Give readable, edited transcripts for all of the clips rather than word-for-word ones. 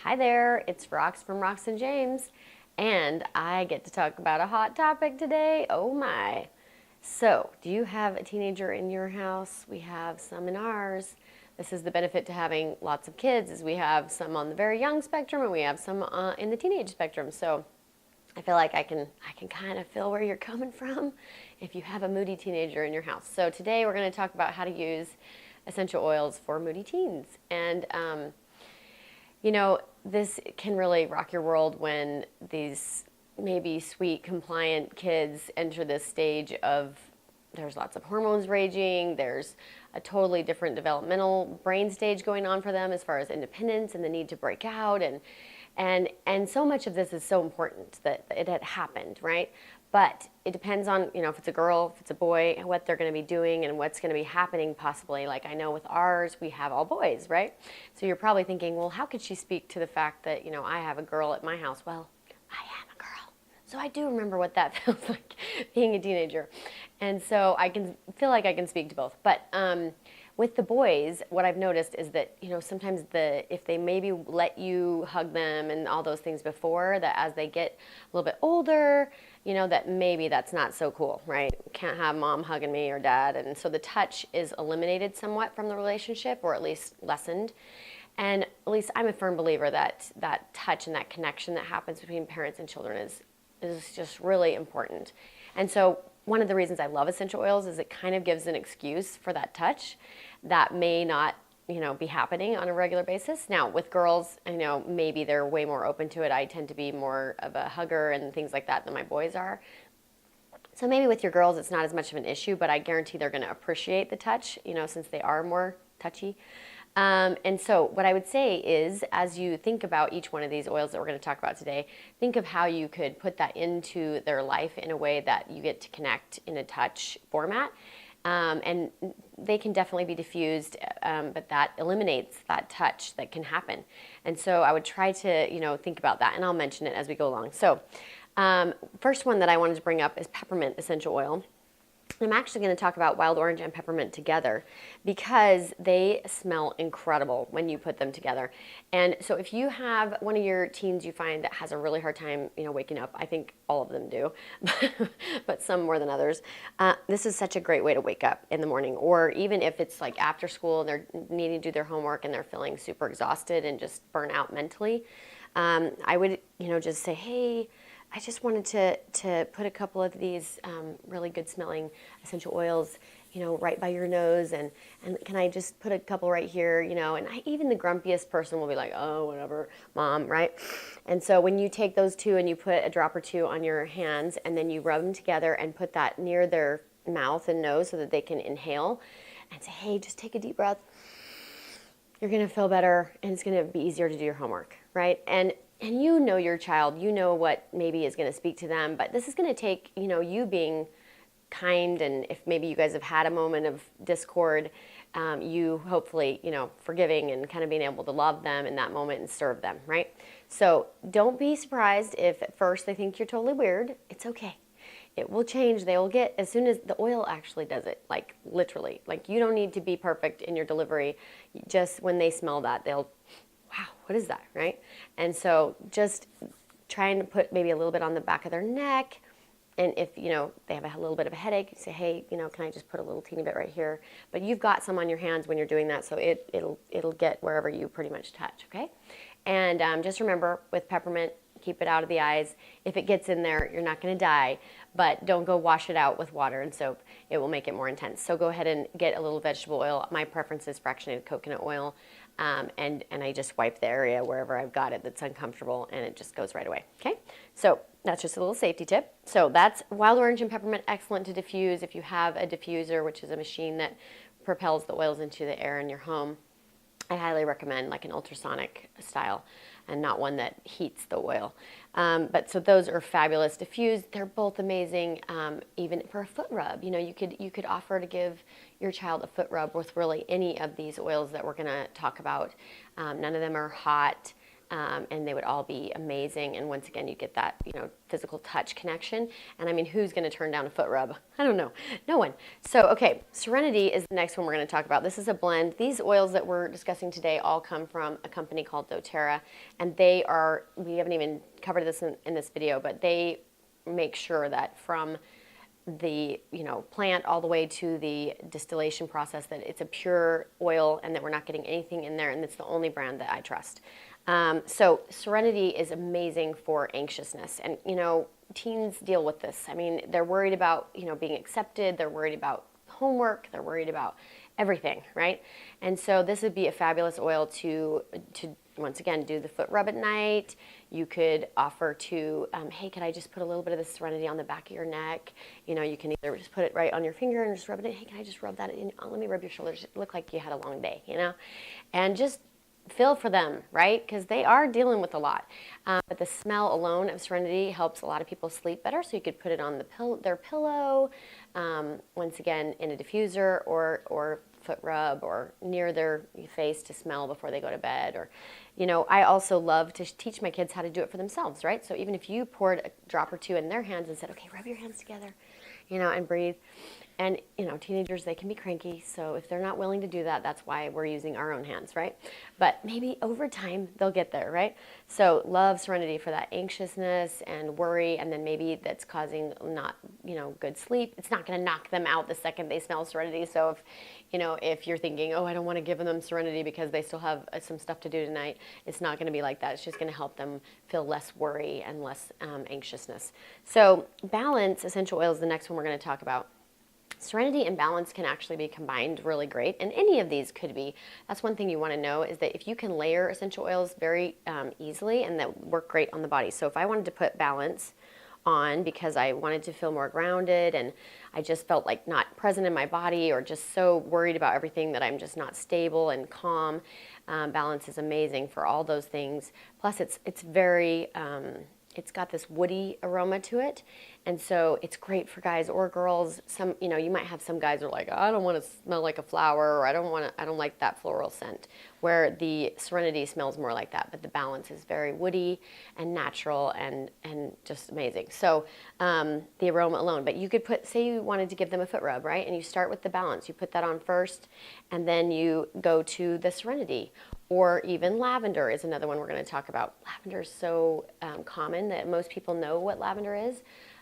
Hi there, it's Rox from Rox and James, and I get to talk about a hot topic today. Oh my. So, do you have a teenager in your house? We have some in ours. This is the benefit to having lots of kids is we have some on the very young spectrum and we have some in the teenage spectrum. So, I feel like I can kind of feel where you're coming from if you have a moody teenager in your house. So, today we're going to talk about how to use essential oils for moody teens. And this can really rock your world when these maybe sweet, compliant kids enter this stage of there's lots of hormones raging, there's a totally different developmental brain stage going on for them as far as independence and the need to break out and so much of this is so important that it had happened, right? But it depends on, if it's a girl, if it's a boy, what they're going to be doing and what's going to be happening possibly. Like I know with ours, we have all boys, right? So you're probably thinking, well, how could she speak to the fact that, I have a girl at my house? Well, I am a girl. So I do remember what that feels like being a teenager. And so I can feel like I can speak to both. But with the boys, what I've noticed is that, sometimes if they maybe let you hug them and all those things before, that as they get a little bit older, that maybe that's not so cool, right? Can't have mom hugging me or dad. And so the touch is eliminated somewhat from the relationship, or at least lessened. And at least I'm a firm believer that that touch and that connection that happens between parents and children is just really important. And so one of the reasons I love essential oils is it kind of gives an excuse for that touch that may not be happening on a regular basis. Now with girls, maybe they're way more open to it. I tend to be more of a hugger and things like that than my boys are. So maybe with your girls it's not as much of an issue, but I guarantee they're going to appreciate the touch, since they are more touchy. And so what I would say is, as you think about each one of these oils that we're going to talk about today, think of how you could put that into their life in a way that you get to connect in a touch format. And they can definitely be diffused, but that eliminates that touch that can happen. And so I would try to, think about that, and I'll mention it as we go along. So first one that I wanted to bring up is peppermint essential oil. I'm actually going to talk about wild orange and peppermint together because they smell incredible when you put them together. And so if you have one of your teens you find that has a really hard time, waking up, I think all of them do, but some more than others, this is such a great way to wake up in the morning. Or even if it's like after school and they're needing to do their homework and they're feeling super exhausted and just burnt out mentally, I would, just say, hey, I just wanted to put a couple of these really good smelling essential oils, right by your nose, and can I just put a couple right here, and even the grumpiest person will be like, oh, whatever, mom, right? And so when you take those two and you put a drop or two on your hands and then you rub them together and put that near their mouth and nose so that they can inhale and say, hey, just take a deep breath. You're going to feel better and it's going to be easier to do your homework, right? And you know your child, you know what maybe is going to speak to them, but this is going to take, you being kind, and if maybe you guys have had a moment of discord, you hopefully, forgiving and kind of being able to love them in that moment and serve them, right? So don't be surprised if at first they think you're totally weird. It's okay. It will change. They will get, as soon as the oil actually does it, like literally, like you don't need to be perfect in your delivery. Just when they smell that, they'll, wow, what is that, right? And so just trying to put maybe a little bit on the back of their neck. And if, they have a little bit of a headache, you say, hey, can I just put a little teeny bit right here? But you've got some on your hands when you're doing that, so it'll get wherever you pretty much touch, okay? And just remember, with peppermint, keep it out of the eyes. If it gets in there, you're not going to die, but don't go wash it out with water and soap. It will make it more intense. So go ahead and get a little vegetable oil. My preference is fractionated coconut oil. And I just wipe the area wherever I've got it that's uncomfortable, and it just goes right away. Okay, so that's just a little safety tip. So that's wild orange and peppermint, excellent to diffuse. If you have a diffuser, which is a machine that propels the oils into the air in your home, I highly recommend like an ultrasonic style and not one that heats the oil. But so those are fabulous diffused. They're both amazing, even for a foot rub. You could offer to give your child a foot rub with really any of these oils that we're going to talk about. None of them are hot. and they would all be amazing. And once again, you get that, physical touch connection. And I mean, who's going to turn down a foot rub? I don't know. No one. So, okay, Serenity is the next one we're going to talk about. This is a blend. These oils that we're discussing today all come from a company called doTERRA, and we haven't even covered this in this video, but they make sure that from the plant all the way to the distillation process that it's a pure oil and that we're not getting anything in there, and it's the only brand that I trust. So Serenity is amazing for anxiousness, and teens deal with this. I mean, they're worried about being accepted, they're worried about homework, they're worried about everything, right? And so this would be a fabulous oil to once again do the foot rub at night. You could offer to, hey, could I just put a little bit of the Serenity on the back of your neck? You can either just put it right on your finger and just rub it in. Hey, can I just rub that in? Oh, let me rub your shoulders. It look like you had a long day, and just feel for them, right? Because they are dealing with a lot. But the smell alone of Serenity helps a lot of people sleep better. So you could put it on their pillow, once again in a diffuser or foot rub or near their face to smell before they go to bed. Or, I also love to teach my kids how to do it for themselves, right? So even if you poured a drop or two in their hands and said, okay, rub your hands together, and breathe. And, teenagers, they can be cranky. So if they're not willing to do that, that's why we're using our own hands, right? But maybe over time, they'll get there, right? So love Serenity for that anxiousness and worry. And then maybe that's causing not, good sleep. It's not going to knock them out the second they smell Serenity. So if you're thinking, oh, I don't want to give them Serenity because they still have some stuff to do tonight, it's not going to be like that. It's just going to help them feel less worry and less anxiousness. So Balance essential oil is the next one we're going to talk about. Serenity and Balance can actually be combined really great, and any of these could be. That's one thing you want to know, is that if you can layer essential oils very easily and that work great on the body. So if I wanted to put Balance on because I wanted to feel more grounded and I just felt like not present in my body or just so worried about everything that I'm just not stable and calm, Balance is amazing for all those things. Plus it's very it's got this woody aroma to it, and so it's great for guys or girls. Some, you might have some guys who are like, I don't want to smell like a flower, or I don't like that floral scent, where the Serenity smells more like that, but the Balance is very woody and natural and just amazing. So the aroma alone, but you could say you wanted to give them a foot rub, right? And you start with the Balance, you put that on first, and then you go to the Serenity. Or even Lavender is another one we're going to talk about. Lavender is so common that most people know what lavender is.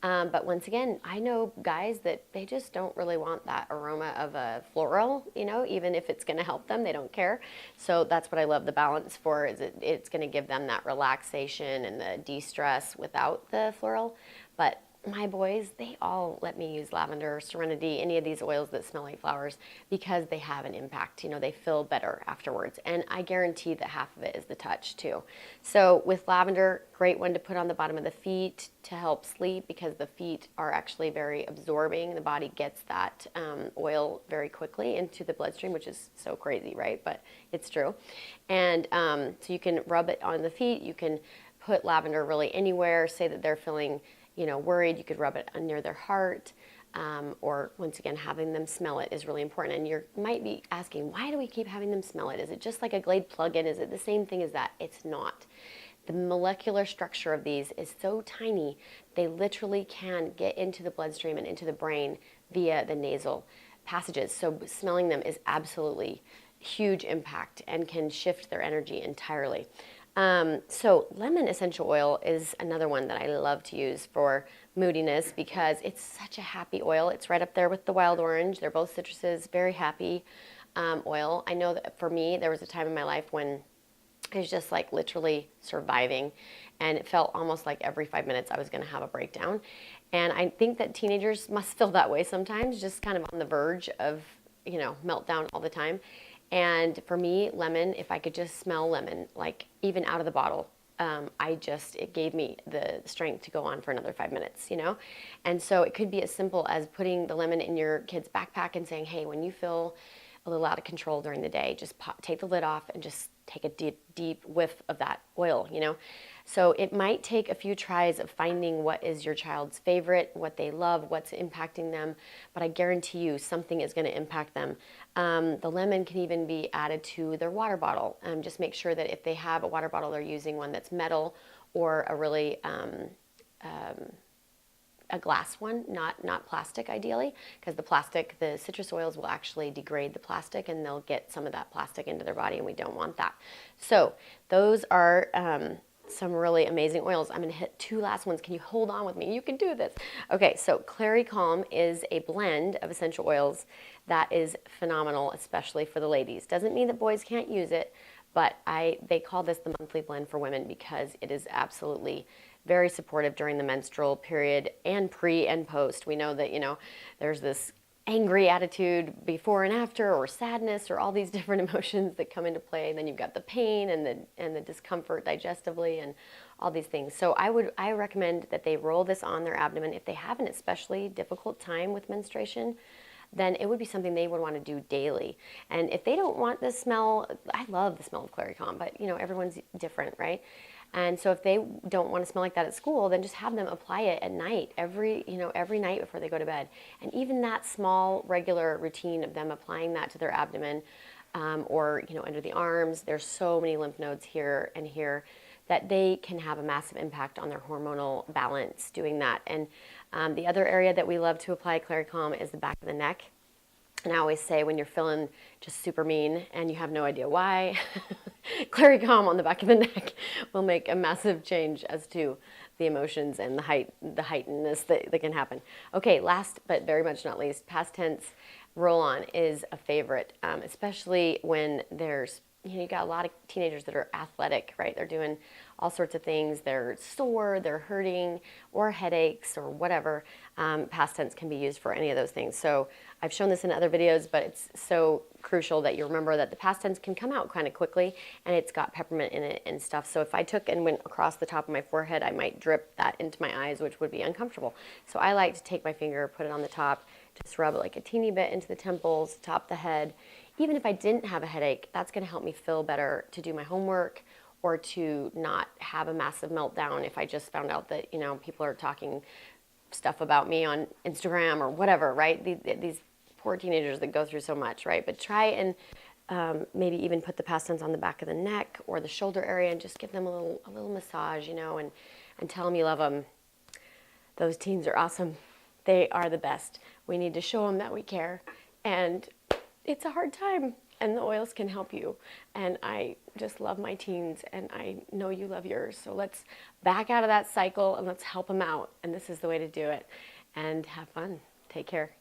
But once again, I know guys that they just don't really want that aroma of a floral, even if it's going to help them, they don't care. So that's what I love the Balance for, is it's going to give them that relaxation and the de-stress without the floral. But my boys, they all let me use Lavender, Serenity, any of these oils that smell like flowers, because they have an impact. They feel better afterwards. And I guarantee that half of it is the touch too. So with Lavender, great one to put on the bottom of the feet to help sleep, because the feet are actually very absorbing. The body gets that oil very quickly into the bloodstream, which is so crazy, right? But it's true. And so you can rub it on the feet. You can put Lavender really anywhere. Say that they're feeling worried, you could rub it near their heart, or once again, having them smell it is really important. And you might be asking, why do we keep having them smell it? Is it just like a Glade plug-in? Is it the same thing as that? It's not. The molecular structure of these is so tiny, they literally can get into the bloodstream and into the brain via the nasal passages. So smelling them is absolutely huge impact and can shift their energy entirely. So lemon essential oil is another one that I love to use for moodiness, because it's such a happy oil. It's right up there with the wild orange. They're both citruses, very happy oil. I know that for me, there was a time in my life when I was just like literally surviving, and it felt almost like every 5 minutes I was going to have a breakdown. And I think that teenagers must feel that way sometimes, just kind of on the verge of, meltdown all the time. And for me, lemon, if I could just smell lemon, like even out of the bottle, it gave me the strength to go on for another 5 minutes, And so it could be as simple as putting the lemon in your kid's backpack and saying, hey, when you feel a little out of control during the day, just take the lid off and just take a deep whiff of that oil, you know? So it might take a few tries of finding what is your child's favorite, what they love, what's impacting them, but I guarantee you something is going to impact them. The lemon can even be added to their water bottle. Just make sure that if they have a water bottle, they're using one that's metal or a really a glass one, not plastic ideally, because the citrus oils will actually degrade the plastic and they'll get some of that plastic into their body and we don't want that. So those are some really amazing oils. I'm gonna hit 2 last ones. Can you hold on with me? You can do this. Okay, so Clary Calm is a blend of essential oils that is phenomenal, especially for the ladies. Doesn't mean that boys can't use it, but they call this the monthly blend for women because it is absolutely very supportive during the menstrual period and pre and post. We know that, you know, there's this angry attitude before and after, or sadness, or all these different emotions that come into play. And then you've got the pain and the discomfort digestively and all these things. So I recommend that they roll this on their abdomen if they have an especially difficult time with menstruation. Then it would be something they would want to do daily. And if they don't want the smell, I love the smell of Clary Calm, but you know, everyone's different, right? And so if they don't want to smell like that at school, then just have them apply it at night, every night before they go to bed. And even that small, regular routine of them applying that to their abdomen or, you know, under the arms, there's so many lymph nodes here and here that they can have a massive impact on their hormonal balance doing that. And the other area that we love to apply Clary Calm is the back of the neck. And I always say when you're feeling just super mean and you have no idea why, Clary Calm on the back of the neck will make a massive change as to the emotions and the heightenedness that can happen. Okay, last but very much not least, past tense roll-on is a favorite, especially when there's, you know, you got a lot of teenagers that are athletic, right? They're doing all sorts of things. They're sore, they're hurting, or headaches, or whatever. Past tense can be used for any of those things. So I've shown this in other videos, but it's so crucial that you remember that the past tense can come out kind of quickly, and it's got peppermint in it and stuff. So if I took and went across the top of my forehead, I might drip that into my eyes, which would be uncomfortable. So I like to take my finger, put it on the top, just rub it like a teeny bit into the temples, top the head. Even if I didn't have a headache, that's going to help me feel better to do my homework or to not have a massive meltdown if I just found out that, you know, people are talking stuff about me on Instagram or whatever, right? These poor teenagers that go through so much, right? But try and maybe even put the past tense on the back of the neck or the shoulder area and just give them a little massage, you know, and tell them you love them. Those teens are awesome. They are the best. We need to show them that we care. And it's a hard time, and the oils can help you. And I just love my teens, and I know you love yours. So let's back out of that cycle and let's help them out. And this is the way to do it. And have fun. Take care.